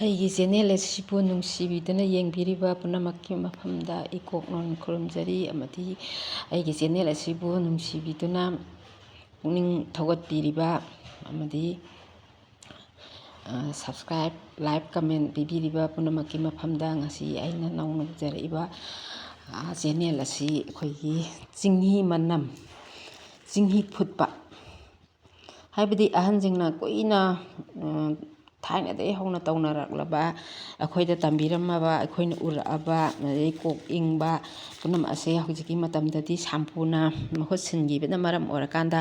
ꯑꯩꯒꯤ ꯆꯦꯅꯦꯜ ꯑꯁꯤꯕꯨ ꯅꯨꯡꯁꯤꯕꯤꯗꯨꯅ ꯌꯦꯡꯕꯤꯔꯤꯕ ꯄꯨꯝꯅꯃꯛꯀꯤ ꯃꯐꯝꯗ ꯏꯀꯣꯛꯅꯣꯟ ꯈꯨꯔꯨꯝꯖꯔꯤ ꯑꯃꯗꯤ ꯑꯩꯒꯤ ꯆꯦꯅꯦꯜ ꯑꯁꯤꯕꯨ ꯅꯨꯡꯁꯤꯕꯤꯗꯨꯅ ꯄꯨꯛꯅꯤꯡ ꯊꯧꯒꯠꯄꯤꯔꯤꯕ ꯑꯃꯗꯤ ꯁꯕꯁꯀ꯭ꯔꯥꯏꯕ ꯂꯥꯏꯛ ꯀꯃꯦꯟ ꯄꯤꯕꯤꯔꯤꯕ ꯄꯨꯝꯅꯃꯛꯀꯤ ꯃꯐꯝꯗ ꯉꯁꯤ ꯑꯩꯅ ꯅꯧꯅ ꯎꯖꯔꯛꯏꯕ ꯆꯦꯅꯦꯜ ꯑꯁꯤ ꯑꯩꯈꯣꯏꯒꯤ ꯆꯤꯡꯍꯤ ꯃꯅꯝ ꯆꯤꯡꯍꯤ ꯐꯨꯠꯄ ꯍꯥꯏꯕꯗꯤ ꯑꯍꯟꯁꯤꯡꯅ ꯀꯨꯏꯅ ꯊꯥꯏꯅꯗꯒꯤ ꯍꯧꯅ ꯇꯧꯅꯔꯛꯂꯕ ꯑꯩꯈꯣꯏꯗ ꯇꯝꯕꯤꯔꯝꯃꯕ ꯑꯩꯈꯣꯏꯅ ꯎꯔꯛꯑꯕ ꯑꯗꯩ ꯀꯣꯛ ꯏꯪꯕ ꯄꯨꯝꯅꯃꯛ ꯑꯁꯦ ꯍꯧꯖꯤꯛꯀꯤ ꯃꯇꯝꯗꯗꯤ ꯁꯝꯄꯨꯅ ꯃꯍꯨꯠ ꯁꯤꯟꯈꯤꯕꯅ ꯃꯔꯝ ꯑꯣꯏꯔꯀꯥꯟꯗ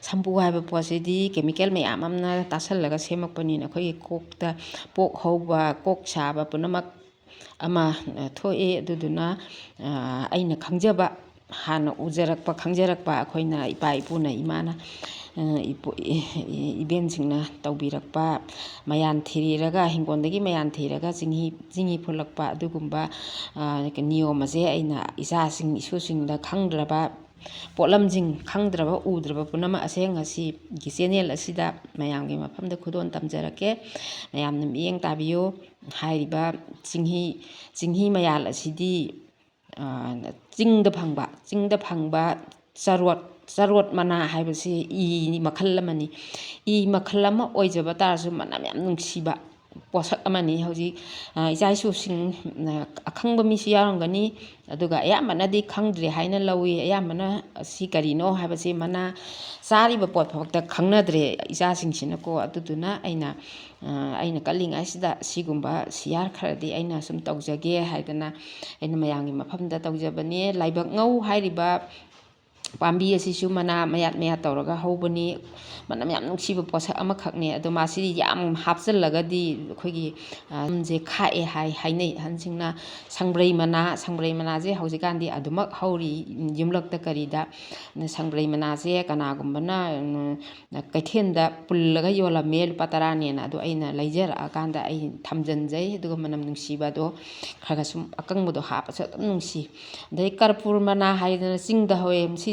ꯁꯝꯄꯨ ꯍꯥꯏꯕ ꯄꯣꯠꯁꯤꯗꯤ ꯀꯦꯃꯤꯀꯦꯜ ꯃꯌꯥꯝ ꯑꯃꯅ ꯇꯥꯁꯜꯂꯒ ꯁꯦꯝꯃꯛꯄꯅꯤꯅ ꯑꯩꯈꯣꯏꯒꯤ ꯀꯣꯛꯇ ꯄꯣꯛ ꯍꯧꯕ ꯀꯣꯛ ꯁꯥꯕ ꯄꯨꯝꯅꯃꯛ ꯑꯃ ꯊꯣꯛꯏ ꯑꯗꯨꯗꯨꯅ ꯑꯩꯅ ꯈꯪꯖꯕ ꯍꯥꯟꯅ ꯎꯖꯔꯛꯄ ꯈꯪꯖꯔꯛꯄ ꯑꯩꯈꯣꯏꯅ ꯏꯄꯥ ꯏꯄꯨꯅ ꯏꯃꯥꯅ ꯏꯕꯦꯟꯁꯤꯡꯅ ꯇꯧꯕꯤꯔꯛꯄ ꯃꯌꯥꯟ ꯊꯤꯔꯒ ꯍꯤꯡꯒꯣꯜꯗꯒꯤ ꯃꯌꯥꯟ ꯊꯤꯔꯒ ꯆꯤꯡꯍꯤ ꯐꯨꯠꯂꯛꯄ ꯑꯗꯨꯒꯨꯝꯕ ꯅꯤꯌꯣꯝ ꯑꯁꯦ ꯑꯩꯅ ꯏꯆꯥꯁꯤꯡ ꯏꯁꯨꯁꯤꯡꯗ ꯈꯪꯗ꯭ꯔꯕ ꯄꯣꯠꯂꯝꯁꯤꯡ ꯈꯪꯗ꯭ꯔꯕ ꯎꯗ꯭ꯔꯕ ꯄꯨꯝꯅꯃꯛ ꯑꯁꯦ ꯉꯁꯤꯒꯤ ꯆꯦꯅꯦꯜ ꯑꯁꯤꯗ ꯃꯌꯥꯝꯒꯤ ꯃꯐꯝꯗ ꯈꯨꯗꯣꯜ ꯇꯝꯖꯔꯛꯀꯦ ꯃꯌꯥꯝꯅ ꯃꯤꯠꯌꯦꯡ ꯇꯥꯕꯤꯌꯨ ꯍꯥꯏꯔꯤꯕ ꯆꯤꯡꯍꯤ ꯃꯌꯥꯜ ꯑꯁꯤꯗꯤ ꯆꯤꯡꯗ ꯐꯪꯕ ꯆꯔꯣꯠ ꯃꯅꯥ ꯍꯥꯏꯕꯁꯤ ꯏ ꯃꯈꯜ ꯑꯃꯅꯤ ꯏ ꯃꯈꯜ ꯑꯃ ꯑꯣꯏꯖꯕ ꯇꯥꯔꯁꯨ ꯃꯅꯝ ꯌꯥꯝ ꯅꯨꯡꯁꯤꯕ ꯄꯣꯠꯁꯛ ꯑꯃꯅꯤ ꯍꯧꯖꯤꯛ ꯏꯆꯥ ꯏꯁꯨꯁꯤꯡ ꯑꯈꯪꯕ ꯃꯤꯁꯨ ꯌꯥꯎꯔꯝꯒꯅꯤ ꯑꯗꯨꯒ ꯑꯌꯥꯝꯕꯅꯗꯤ ꯈꯪꯗ꯭ꯔꯦ ꯍꯥꯏꯅ ꯂꯧꯏ ꯑꯌꯥꯝꯕꯅ ꯁꯤ ꯀꯔꯤꯅꯣ ꯍꯥꯏꯕꯁꯤ ꯃꯅꯥ ꯆꯥꯔꯤꯕ ꯄꯣꯠ ꯐꯥꯎꯗ ꯈꯪꯅꯗ꯭ꯔꯦ ꯏꯆꯥꯁꯤꯡꯁꯤꯅꯀꯣ ꯑꯗꯨꯗꯨꯅ ꯑꯩꯅ ꯀꯜꯂꯤꯉꯩꯁꯤꯗ ꯁꯤꯒꯨꯝꯕ ꯁꯤꯌꯥꯔ ꯈꯔꯗꯤ ꯑꯩꯅ ꯁꯨꯝ ꯇꯧꯖꯒꯦ ꯍꯥꯏꯗꯅ ꯑꯩꯅ ꯃꯌꯥꯝꯒꯤ ꯃꯐꯝꯗ ꯇꯧꯖꯕꯅꯤ ꯂꯥꯏꯕꯛꯉꯧ ꯍꯥꯏꯔꯤꯕ ꯄꯥꯝꯕꯤ ꯑꯁꯤꯁꯨ ꯃꯅꯥ ꯃꯌꯥꯠ ꯇꯧꯔꯒ ꯍꯧꯕꯅꯤ ꯃꯅꯝ ꯌꯥꯝ ꯅꯨꯡꯁꯤꯕ ꯄꯣꯠꯁꯛ ꯑꯃꯈꯛꯅꯤ ꯑꯗꯣ ꯃꯥꯁꯤꯗꯤ ꯌꯥꯝ ꯍꯥꯞꯆꯤꯜꯂꯒꯗꯤ ꯑꯩꯈꯣꯏꯒꯤ ꯁꯝꯁꯦ ꯈꯥꯛꯑꯦ ꯍꯥꯏꯅꯩ ꯑꯍꯟꯁꯤꯡꯅ ꯁꯪꯕ꯭ꯔꯩ ꯃꯅꯥꯁꯦ ꯍꯧꯖꯤꯛꯀꯥꯟꯗꯤ ꯑꯗꯨꯃꯛ ꯍꯧꯔꯤ ꯌꯨꯝꯂꯛꯇ ꯀꯔꯤꯗ ꯁꯪꯕ꯭ꯔꯩ ꯃꯅꯥꯁꯦ ꯀꯅꯥꯒꯨꯝꯕꯅ ꯀꯩꯊꯦꯜꯗ ꯄꯨꯜꯂꯒ ꯌꯣꯜꯂꯝꯃꯦ ꯂꯨꯄꯥ 10ꯅꯦꯅ ꯑꯗꯣ ꯑꯩꯅ ꯂꯩꯖꯔꯛꯑꯀꯥꯟꯗ ꯑꯩ ꯊꯝꯖꯤꯟꯖꯩ ꯑꯗꯨꯒ ꯃꯅꯝ ꯅꯨꯡꯁꯤꯕꯗꯣ ꯈꯔ ꯁꯨꯝ ꯑꯀꯪꯕꯗꯣ ꯍꯥꯞꯄꯁꯨ ꯑꯗꯨꯝ ꯅꯨꯡꯁꯤ ꯑꯗꯩ ꯀꯔꯄꯨꯔ ꯃꯅꯥ ꯍꯥꯏꯗꯅ ꯆꯤꯡꯗ ꯍꯧꯋꯦ ꯃꯁꯤ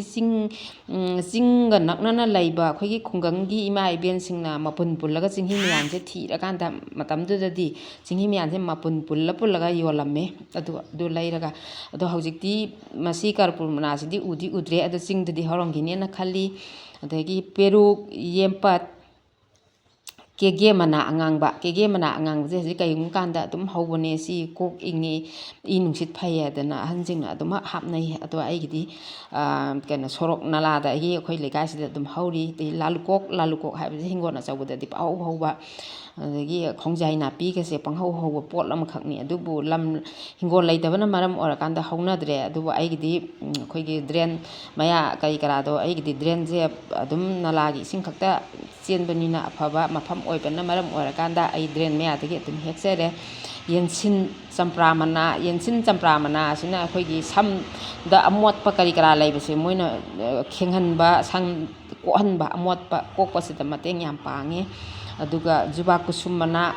ꯆꯤꯡꯒ ꯅꯛꯅꯅ ꯂꯩꯕ ꯑꯩꯈꯣꯏꯒꯤ ꯈꯨꯡꯒꯪꯒꯤ ꯏꯃꯥ ꯏꯕꯦꯟꯁꯤꯡꯅ ꯃꯄꯨꯟ ꯄꯨꯜꯂꯒ ꯆꯤꯡꯍꯤ ꯃꯌꯥꯟꯁꯦ ꯊꯤꯔꯀꯥꯟꯗ ꯃꯇꯝꯗꯨꯗꯗꯤ ꯆꯤꯡꯍꯤ ꯃꯌꯥꯟꯁꯦ ꯃꯄꯨꯟ ꯄꯨꯜꯂꯒ ꯌꯣꯜꯂꯝꯃꯦ ꯑꯗꯨ ꯂꯩꯔꯒ ꯑꯗꯣ ꯍꯧꯖꯤꯛꯇꯤ ꯃꯁꯤ ꯀꯔꯄꯨꯔ ꯃꯅꯥꯁꯤꯗꯤ ꯎꯗ꯭ꯔꯦ ꯑꯗꯣ ꯆꯤꯡꯗꯗꯤ ꯍꯧꯔꯝꯈꯤꯅꯦꯅ ꯈꯜꯂꯤ ꯑꯗꯒꯤ ꯄꯦꯔꯨꯛ ꯌꯦꯝꯄꯠ ꯀꯦꯒꯦ ꯃꯅꯥ ꯑꯉꯥꯡꯕꯁꯦ ꯍꯧꯖꯤꯛ ꯀꯔꯤꯒꯨꯝꯕ ꯀꯥꯟꯗ ꯑꯗꯨꯝ ꯍꯧꯕꯅꯦ ꯁꯤ ꯀꯣꯛ ꯏꯪꯉꯤ ꯏ ꯅꯨꯡꯁꯤꯠ ꯐꯩ ꯍꯥꯏꯗꯅ ꯑꯍꯟꯁꯤꯡꯅ ꯑꯗꯨꯃꯛ ꯍꯥꯞꯅꯩ ꯑꯗꯣ ꯑꯩꯒꯤꯗꯤ ꯁꯣꯔꯣꯛ ꯅꯂꯥꯗ ꯑꯩꯈꯣꯏ ꯂꯩꯀꯥꯏꯁꯤꯗ ꯑꯗꯨꯝ ꯍꯧꯔꯤ ꯑꯗꯩ ꯂꯥꯂꯨꯀꯣꯛ ꯍꯥꯏꯕꯁꯤ ꯍꯤꯡꯒꯣꯜ ꯑꯆꯧꯕꯗꯗꯤ ꯄꯪꯍꯧ ꯍꯧꯕ ꯑꯗꯒꯤ ꯈꯣꯡꯖꯥꯏ ꯅꯥꯄꯤꯒꯁꯦ ꯄꯪꯍꯧ ꯍꯧꯕ ꯄꯣꯠ ꯑꯃꯈꯛꯅꯤ ꯑꯗꯨꯕꯨ ꯍꯤꯡꯒꯣꯜ ꯂꯩꯇꯕꯅ ꯃꯔꯝ ꯑꯣꯏꯔꯀꯥꯟꯗ ꯍꯧꯅꯗ꯭ꯔꯦ ꯑꯗꯨꯕꯨ ꯑꯩꯒꯤꯗꯤ ꯑꯩꯈꯣꯏꯒꯤ ꯗ꯭ꯔꯦꯟ ꯃꯌꯥ ꯀꯔꯥꯗꯣ ꯑꯩꯒꯤꯗꯤ ꯗ꯭ꯔꯦꯟꯁꯦ ꯑꯗꯨꯝ ꯅꯂꯥꯒꯤ ꯏꯁꯤꯡ ꯈꯛꯇ ꯆꯦꯟꯕꯅꯤꯅ ꯑꯐꯕ ꯃꯐꯝ ꯑꯣꯏꯕꯅ ꯃꯔꯝ ꯑꯣꯏꯔꯀꯥꯟꯗ ꯑꯩ ꯗ꯭ꯔꯦꯟ ꯃꯌꯥꯗꯒꯤ ꯑꯗꯨꯝ ꯍꯦꯛꯆꯔꯦ ꯌꯦꯟꯁꯤꯟ ꯆꯝꯄ꯭ꯔꯥ ꯃꯅꯥ ꯑꯁꯤꯅ ꯑꯩꯈꯣꯏꯒꯤ ꯁꯝꯗ ꯑꯃꯣꯠꯄ ꯀꯔꯥ ꯂꯩꯕꯁꯦ ꯃꯣꯏꯅ ꯈꯦꯡꯍꯟꯕ ꯁꯝ ꯀꯣꯛꯍꯟꯕ ꯑꯃꯣꯠꯄ ꯀꯣꯛꯄꯁꯤꯗ ꯃꯇꯦꯡ ꯌꯥꯝ ꯄꯥꯡꯉꯦ ꯑꯗꯨꯒ ꯖꯨꯕꯥ ꯀꯨꯁꯨꯝ ꯃꯅꯥ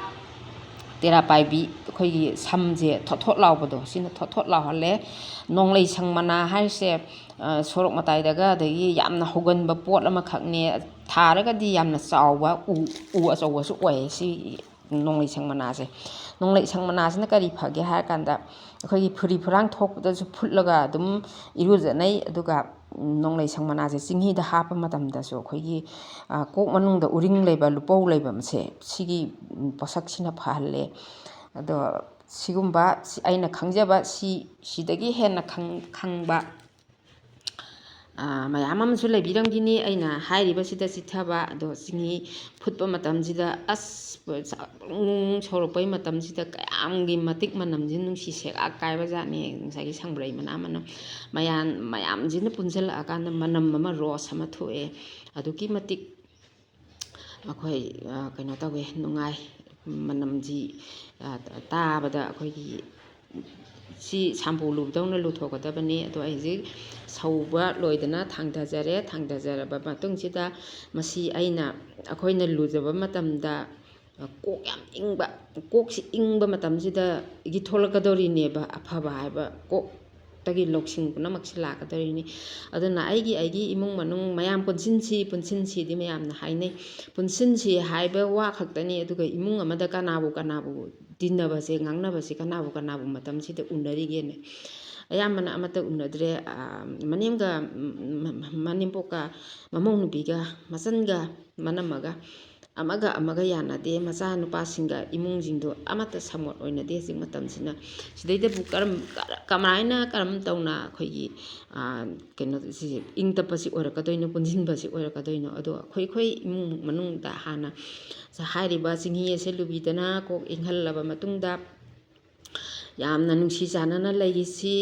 ꯇꯦꯔꯥ ꯄꯥꯏꯕꯤ ꯑꯩꯈꯣꯏꯒꯤ ꯁꯝꯁꯦ ꯊꯣꯠ ꯂꯥꯎꯕꯗꯣ ꯁꯤꯅ ꯊꯣꯠ ꯂꯥꯎꯍꯜꯂꯦ ꯅꯣꯡꯂꯩꯁꯪ ꯃꯅꯥ ꯍꯥꯏꯔꯤꯁꯦ ꯁꯣꯔꯣꯛ ꯃꯇꯥꯏꯗꯒ ꯑꯗꯒꯤ ꯌꯥꯝꯅ ꯍꯧꯒꯟꯕ ꯄꯣꯠ ꯑꯃꯈꯛꯅꯦ ꯊꯥꯔꯒꯗꯤ ꯌꯥꯝꯅ ꯆꯥꯎꯕ ꯎ ꯑꯆꯧꯕꯁꯨ ꯑꯣꯏꯌꯦ ꯁꯤ ꯅꯣꯡꯂꯩꯁꯪ ꯃꯅꯥꯁꯦ ꯅꯣꯡꯂꯩꯁꯪ ꯃꯅꯥꯁꯤꯅ ꯀꯔꯤ ꯐꯒꯦ ꯍꯥꯏꯔ ꯀꯥꯟꯗ ꯑꯩꯈꯣꯏꯒꯤ ꯐꯨꯔꯤ ꯐꯨꯔꯥꯡ ꯊꯣꯛꯄꯗꯁꯨ ꯐꯨꯠꯂꯒ ꯑꯗꯨꯝ ꯏꯔꯨꯖꯅꯩ ꯑꯗꯨꯒ ꯅꯣꯡꯂꯩꯁꯪ ꯃꯅꯥꯁꯦ ꯆꯤꯡꯍꯤꯗ ꯍꯥꯞꯄ ꯃꯇꯝꯗꯁꯨ ꯑꯩꯈꯣꯏꯒꯤ ꯀꯣꯛ ꯃꯅꯨꯡꯗ ꯎꯔꯤꯡ ꯂꯩꯕ ꯂꯨꯄꯧ ꯂꯩꯕꯁꯦ ꯁꯤꯒꯤ ꯄꯣꯠꯁꯛꯁꯤꯅ ꯐꯍꯜꯂꯦ ꯑꯗꯣ ꯁꯤꯒꯨꯝꯕ ꯑꯩꯅ ꯈꯪꯖꯕ ꯁꯤꯗꯒꯤ ꯍꯦꯟꯅ ꯈꯪꯕ ꯃꯌꯥꯝ ꯑꯃꯁꯨ ꯂꯩꯕꯤꯔꯝꯈꯤꯅꯤ ꯑꯩꯅ ꯍꯥꯏꯔꯤꯕꯁꯤꯗ ꯆꯤꯊꯕ ꯑꯗꯣ ꯆꯤꯡꯍꯤ ꯐꯨꯠꯄ ꯃꯇꯝꯁꯤꯗ ꯁꯧꯔꯛꯄꯩ ꯃꯇꯝꯁꯤꯗ ꯀꯌꯥꯝꯒꯤ ꯃꯇꯤꯛ ꯃꯅꯝꯁꯤ ꯅꯨꯡꯁꯤ ꯁꯦꯒꯥꯛ ꯀꯥꯏꯕ ꯖꯥꯠꯅꯤ ꯉꯁꯥꯏꯒꯤ ꯁꯪꯕ꯭ꯔꯩ ꯃꯅꯥ ꯃꯅꯝ ꯃꯌꯥꯝꯁꯤꯅ ꯄꯨꯟꯁꯤꯜꯂꯛꯑꯀꯥꯟꯗ ꯃꯅꯝ ꯑꯃ ꯔꯣꯁ ꯑꯃ ꯊꯣꯛꯑꯦ ꯑꯗꯨꯛꯀꯤ ꯃꯇꯤꯛ ꯑꯩꯈꯣꯏ ꯀꯩꯅꯣ ꯇꯧꯋꯦ ꯅꯨꯡꯉꯥꯏ ꯃꯅꯝꯁꯤ ꯇꯥꯕꯗ ꯑꯩꯈꯣꯏꯒꯤ ꯁꯤ ꯁꯝꯄꯨ ꯂꯨꯕꯗꯧꯅ ꯂꯨꯊꯣꯛꯀꯗꯕꯅꯤ ꯑꯗꯣ ꯑꯩ ꯍꯧꯖꯤꯛ ꯁꯧꯕ ꯂꯣꯏꯗꯅ ꯊꯥꯡꯊꯖꯔꯕ ꯃꯇꯨꯡꯁꯤꯗ ꯃꯁꯤ ꯑꯩꯈꯣꯏꯅ ꯂꯨꯖꯕ ꯃꯇꯝꯗ ꯀꯣꯛ ꯌꯥꯝ ꯀꯣꯛꯁꯤ ꯏꯪꯕ ꯃꯇꯝꯁꯤꯗꯒꯤ ꯊꯣꯛꯂꯛꯀꯗꯧꯔꯤꯅꯦꯕ ꯑꯐꯕ ꯍꯥꯏꯕ ꯀꯣꯛ ꯇꯒꯤ ꯂꯧꯁꯤꯡ ꯄꯨꯝꯅꯃꯛꯁꯤ ꯂꯥꯛꯀꯗꯧꯔꯤꯅꯤ ꯑꯗꯨꯅ ꯑꯩꯒꯤ ꯏꯃꯨꯡ ꯃꯅꯨꯡ ꯃꯌꯥꯝ ꯄꯨꯟꯁꯤꯟꯁꯤꯗꯤ ꯃꯌꯥꯝꯅ ꯍꯥꯏꯅꯩ ꯄꯨꯟꯁꯤꯟꯁꯤ ꯍꯥꯏꯕ ꯋꯥ ꯈꯛꯇꯅꯤ ꯑꯗꯨꯒ ꯏꯃꯨꯡ ꯑꯃꯗ ꯀꯅꯥꯕꯨ ꯇꯤꯟꯅꯕꯁꯦ ꯉꯥꯡꯅꯕꯁꯦ ꯀꯅꯥꯕꯨ ꯃꯇꯝꯁꯤꯗ ꯎꯅꯔꯤꯒꯦꯅꯦ ꯑꯌꯥꯝꯕꯅ ꯑꯃꯠꯇ ꯎꯅꯗ꯭ꯔꯦ ꯃꯅꯦꯝꯒ ꯃꯅꯦꯝꯄꯣꯛꯀ ꯃꯃꯧ ꯅꯨꯄꯤꯒ ꯃꯆꯟꯒ ꯃꯅꯝꯃꯒ ꯑꯃꯒ ꯌꯥꯅꯗꯦ ꯃꯆꯥꯅꯨꯄꯥꯁꯤꯡꯒ ꯏꯃꯨꯡꯁꯤꯡꯗꯣ ꯑꯃꯠꯇ ꯁꯝꯃꯣꯠ ꯑꯣꯏꯅꯗꯦ ꯍꯧꯖꯤꯛ ꯃꯇꯝꯁꯤꯅ ꯁꯤꯗꯩꯗꯕꯨ ꯀꯔꯝ ꯇꯧꯅ ꯑꯩꯈꯣꯏꯒꯤ ꯀꯩꯅꯣꯁꯤ ꯏꯪ ꯇꯞꯄꯁꯤ ꯑꯣꯏꯔꯛꯀꯗꯣꯏꯅꯣ ꯄꯨꯟꯁꯤꯟꯕꯁꯤ ꯑꯣꯏꯔꯛꯀꯗꯣꯏꯅꯣ ꯑꯗꯣ ꯑꯩꯈꯣꯏ ꯏꯃꯨꯡ ꯃꯅꯨꯡꯗ ꯍꯥꯟꯅ ꯍꯥꯏꯔꯤꯕ ꯆꯤꯡꯍꯤ ꯑꯁꯦ ꯂꯨꯕꯤꯗꯅ ꯀꯣꯛ ꯏꯪꯍꯜꯂꯕ ꯃꯇꯨꯡꯗ ꯌꯥꯝꯅ ꯅꯨꯡꯁꯤ ꯆꯥꯟꯅꯅ ꯂꯩꯁꯤ